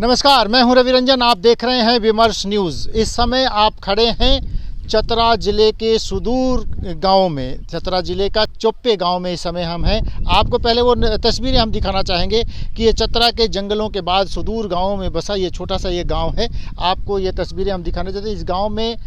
नमस्कार, मैं हूं रविरंजन। आप देख रहे हैं विमर्श न्यूज़। इस समय आप खड़े हैं चतरा ज़िले के सुदूर गांव में, चतरा ज़िले का चोप्पे गांव में इस समय हम हैं। आपको पहले वो तस्वीरें हम दिखाना चाहेंगे कि ये चतरा के जंगलों के बाद सुदूर गांव में बसा ये छोटा सा ये गांव है। आपको ये तस्वीरें हम दिखाना चाहते हैं। इस गांव में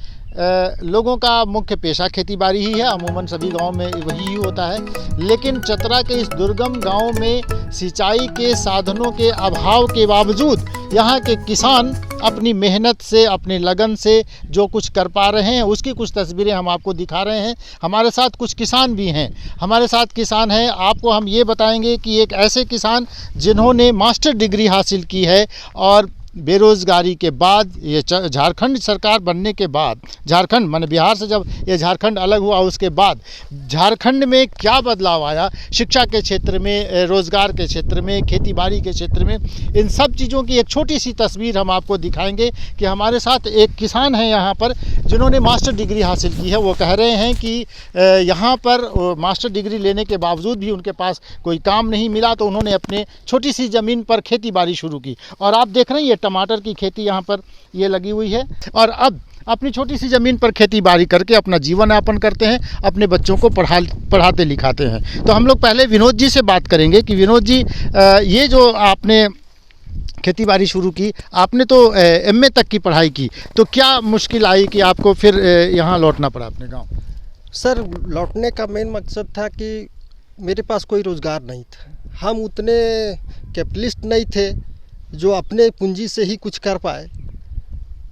लोगों का मुख्य पेशा खेतीबाड़ी ही है। अमूमन सभी गांव में वही होता है, लेकिन चतरा के इस दुर्गम गांव में सिंचाई के साधनों के अभाव के बावजूद यहाँ के किसान अपनी मेहनत से, अपनी लगन से जो कुछ कर पा रहे हैं उसकी कुछ तस्वीरें हम आपको दिखा रहे हैं। हमारे साथ कुछ किसान भी हैं। हमारे साथ किसान हैं, आपको हम ये बताएंगे कि एक ऐसे किसान जिन्होंने मास्टर डिग्री हासिल की है और बेरोज़गारी के बाद, ये झारखंड सरकार बनने के बाद, झारखंड माने बिहार से जब ये झारखंड अलग हुआ उसके बाद झारखंड में क्या बदलाव आया, शिक्षा के क्षेत्र में, रोज़गार के क्षेत्र में, खेतीबाड़ी के क्षेत्र में, इन सब चीज़ों की एक छोटी सी तस्वीर हम आपको दिखाएंगे। कि हमारे साथ एक किसान हैं यहाँ पर जिन्होंने मास्टर डिग्री हासिल की है। वो कह रहे हैं कि यहाँ पर मास्टर डिग्री लेने के बावजूद भी उनके पास कोई काम नहीं मिला, तो उन्होंने अपने छोटी सी ज़मीन पर खेतीबाड़ी शुरू की। और आप देख रहे हैं ये टमाटर की खेती यहाँ पर ये लगी हुई है और अब अपनी छोटी सी ज़मीन पर खेतीबाड़ी करके अपना जीवन यापन करते हैं, अपने बच्चों को पढ़ाते लिखाते हैं। तो हम लोग पहले विनोद जी से बात करेंगे कि विनोद जी, ये जो आपने खेतीबाड़ी शुरू की, आपने तो एमए तक की पढ़ाई की, तो क्या मुश्किल आई कि आपको फिर यहाँ लौटना पड़ा अपने गाँव? सर, लौटने का मेन मकसद था कि मेरे पास कोई रोज़गार नहीं था। हम उतने कैपिटलिस्ट नहीं थे जो अपने पूंजी से ही कुछ कर पाए।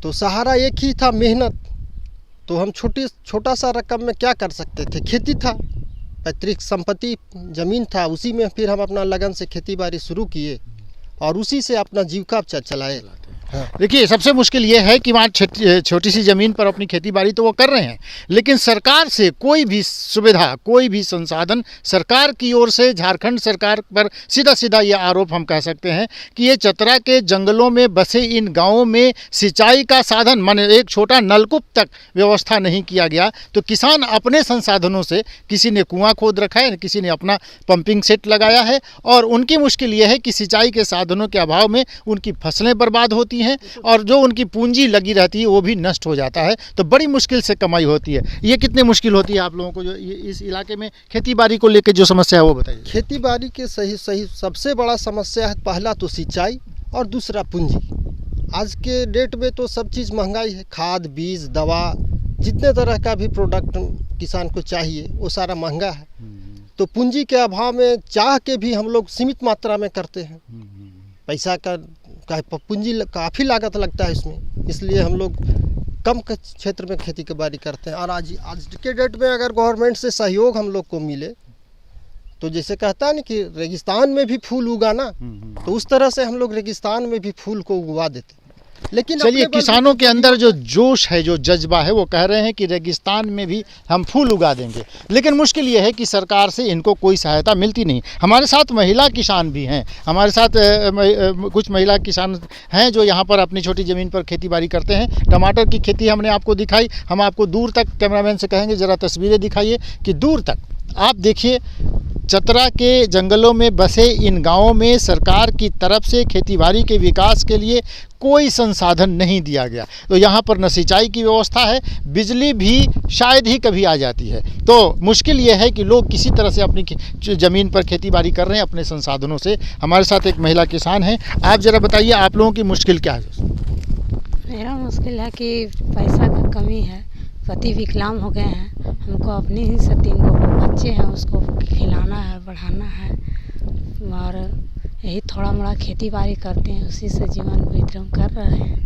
तो सहारा एक ही था, मेहनत। तो हम छोटा सा रकम में क्या कर सकते थे? खेती था, पैतृक संपत्ति ज़मीन था, उसी में फिर हम अपना लगन से खेतीबाड़ी शुरू किए और उसी से अपना जीविका चलाए। हाँ। देखिए, सबसे मुश्किल ये है कि वहाँ छोटी सी ज़मीन पर अपनी खेतीबाड़ी तो वो कर रहे हैं, लेकिन सरकार से कोई भी सुविधा, कोई भी संसाधन सरकार की ओर से, झारखंड सरकार पर सीधा सीधा ये आरोप हम कह सकते हैं कि ये चतरा के जंगलों में बसे इन गांवों में सिंचाई का साधन, माने एक छोटा नलकूप तक व्यवस्था नहीं किया गया। तो किसान अपने संसाधनों से, किसी ने कुआं खोद रखा है, किसी ने अपना पंपिंग सेट लगाया है, और उनकी मुश्किल ये है कि सिंचाई के साधनों के अभाव में उनकी फसलें बर्बाद होती हैं और जो उनकी पूंजी लगी रहती है वो भी नष्ट हो जाता है। तो बड़ी मुश्किल से कमाई होती है। ये कितनी मुश्किल होती है आप लोगों को, जो इस इलाके में खेतीबाड़ी को लेकर जो समस्या है वो बताइए। खेतीबाड़ी के सही सबसे बड़ा समस्या है, पहला तो सिंचाई और दूसरा पूंजी। आज के डेट में तो सब चीज़ महंगाई है। खाद, बीज, दवा, जितने तरह का भी प्रोडक्ट किसान को चाहिए वो सारा महंगा है। तो पूंजी के अभाव में चाह के भी हम लोग सीमित मात्रा में करते हैं। पैसा का पूंजी काफ़ी लागत लगता है इसमें, इसलिए हम लोग कम क्षेत्र में खेती की बाड़ी करते हैं। और आज के डेट में अगर गवर्नमेंट से सहयोग हम लोग को मिले तो जैसे कहता है ना कि रेगिस्तान में भी फूल उगाना, तो उस तरह से हम लोग रेगिस्तान में भी फूल को उगा देते हैं। लेकिन चलिए, किसानों के अंदर जो जोश है, जो जज्बा है, वो कह रहे हैं कि रेगिस्तान में भी हम फूल उगा देंगे, लेकिन मुश्किल ये है कि सरकार से इनको कोई सहायता मिलती नहीं। हमारे साथ महिला किसान भी हैं, हमारे साथ कुछ महिला किसान हैं जो यहाँ पर अपनी छोटी ज़मीन पर खेतीबाड़ी करते हैं। टमाटर की खेती हमने आपको दिखाई, हम आपको दूर तक, कैमरामैन से कहेंगे ज़रा तस्वीरें दिखाइए कि दूर तक आप देखिए। चतरा के जंगलों में बसे इन गांवों में सरकार की तरफ से खेतीबाड़ी के विकास के लिए कोई संसाधन नहीं दिया गया। तो यहाँ पर न सिंचाई की व्यवस्था है, बिजली भी शायद ही कभी आ जाती है। तो मुश्किल ये है कि लोग किसी तरह से अपनी ज़मीन पर खेतीबाड़ी कर रहे हैं अपने संसाधनों से। हमारे साथ एक महिला किसान हैं, आप ज़रा बताइए आप लोगों की मुश्किल क्या है? मेरा मुश्किल है कि पैसा का कमी है, पति विकलांग हो गए हैं, हमको अपने ही से 3 बच्चे हैं, उसको खिलाना है, बढ़ाना है, और यही थोड़ा मोड़ा खेती बाड़ी करते हैं, उसी से जीवन विक्रम कर रहे हैं।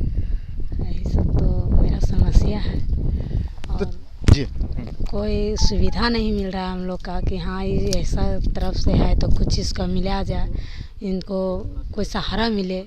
यही सब तो मेरा समस्या है। और जी, कोई सुविधा नहीं मिल रहा है हम लोग का कि हाँ ये ऐसा तरफ से है तो कुछ चीज़ का मिला जाए, इनको कोई सहारा मिले।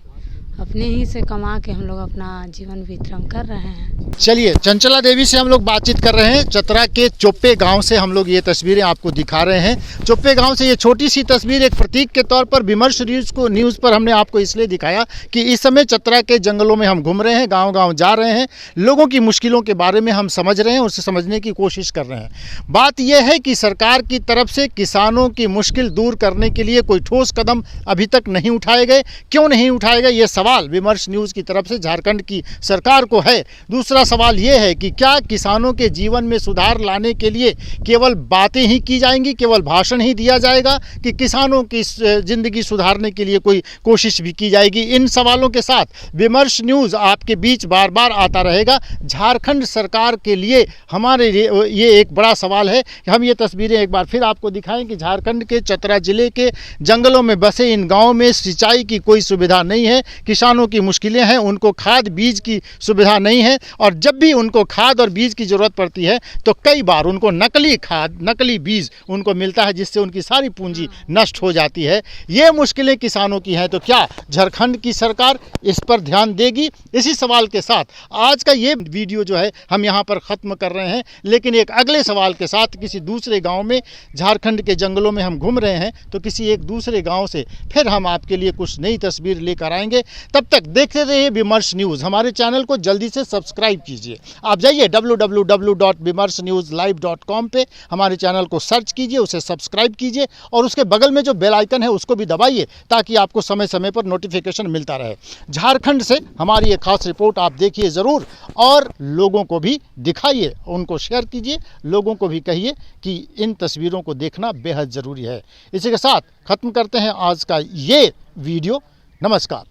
अपने ही से कमा के हम लोग अपना जीवन विक्रम कर रहे हैं। चलिए, चंचला देवी से हम लोग बातचीत कर रहे हैं। चतरा के चोप्पे गांव से हम लोग ये तस्वीरें आपको दिखा रहे हैं। चोप्पे गांव से ये छोटी सी तस्वीर एक प्रतीक के तौर पर विमर्श न्यूज़ पर हमने आपको इसलिए दिखाया कि इस समय चतरा के जंगलों में हम घूम रहे हैं, गाँव-गाँव जा रहे हैं, लोगों की मुश्किलों के बारे में हम समझ रहे हैं, उससे समझने की कोशिश कर रहे हैं। बात यह है कि सरकार की तरफ से किसानों की मुश्किल दूर करने के लिए कोई ठोस कदम अभी तक नहीं उठाए गए। क्यों नहीं उठाए गए, ये सवाल विमर्श न्यूज़ की तरफ से झारखंड की सरकार को है। दूसरा सवाल ये है कि क्या किसानों के जीवन में सुधार लाने के लिए केवल बातें ही की जाएंगी, केवल भाषण ही दिया जाएगा, कि किसानों की ज़िंदगी सुधारने के लिए कोई कोशिश भी की जाएगी? इन सवालों के साथ विमर्श न्यूज़ आपके बीच बार बार आता रहेगा। झारखंड सरकार के लिए हमारे ये एक बड़ा सवाल है कि हम ये तस्वीरें एक बार फिर आपको दिखाएं कि झारखंड के चतरा जिले के जंगलों में बसे इन गाँव में सिंचाई की कोई सुविधा नहीं है। किसानों की मुश्किलें हैं, उनको खाद बीज की सुविधा नहीं है, और जब भी उनको खाद और बीज की ज़रूरत पड़ती है तो कई बार उनको नकली खाद नकली बीज उनको मिलता है, जिससे उनकी सारी पूंजी नष्ट हो जाती है। ये मुश्किलें किसानों की हैं, तो क्या झारखंड की सरकार इस पर ध्यान देगी? इसी सवाल के साथ आज का ये वीडियो जो है हम यहाँ पर ख़त्म कर रहे हैं, लेकिन एक अगले सवाल के साथ किसी दूसरे गाँव में, झारखंड के जंगलों में हम घूम रहे हैं, तो किसी एक दूसरे गाँव से फिर हम आपके लिए कुछ नई तस्वीर लेकर आएंगे। तब तक देखते रहिए विमर्श न्यूज़। हमारे चैनल को जल्दी से सब्सक्राइब कीजिए। आप जाइए www.vimarsnewslive.com पे हमारे चैनल को सर्च कीजिए, उसे सब्सक्राइब कीजिए और उसके बगल में जो बेल आइकन है उसको भी दबाइए, ताकि आपको समय समय पर नोटिफिकेशन मिलता रहे। झारखंड से हमारी एक खास रिपोर्ट आप देखिए ज़रूर, और लोगों को भी दिखाइए, उनको शेयर कीजिए, लोगों को भी कहिए कि इन तस्वीरों को देखना बेहद ज़रूरी है। इसी के साथ ख़त्म करते हैं आज का ये वीडियो। नमस्कार।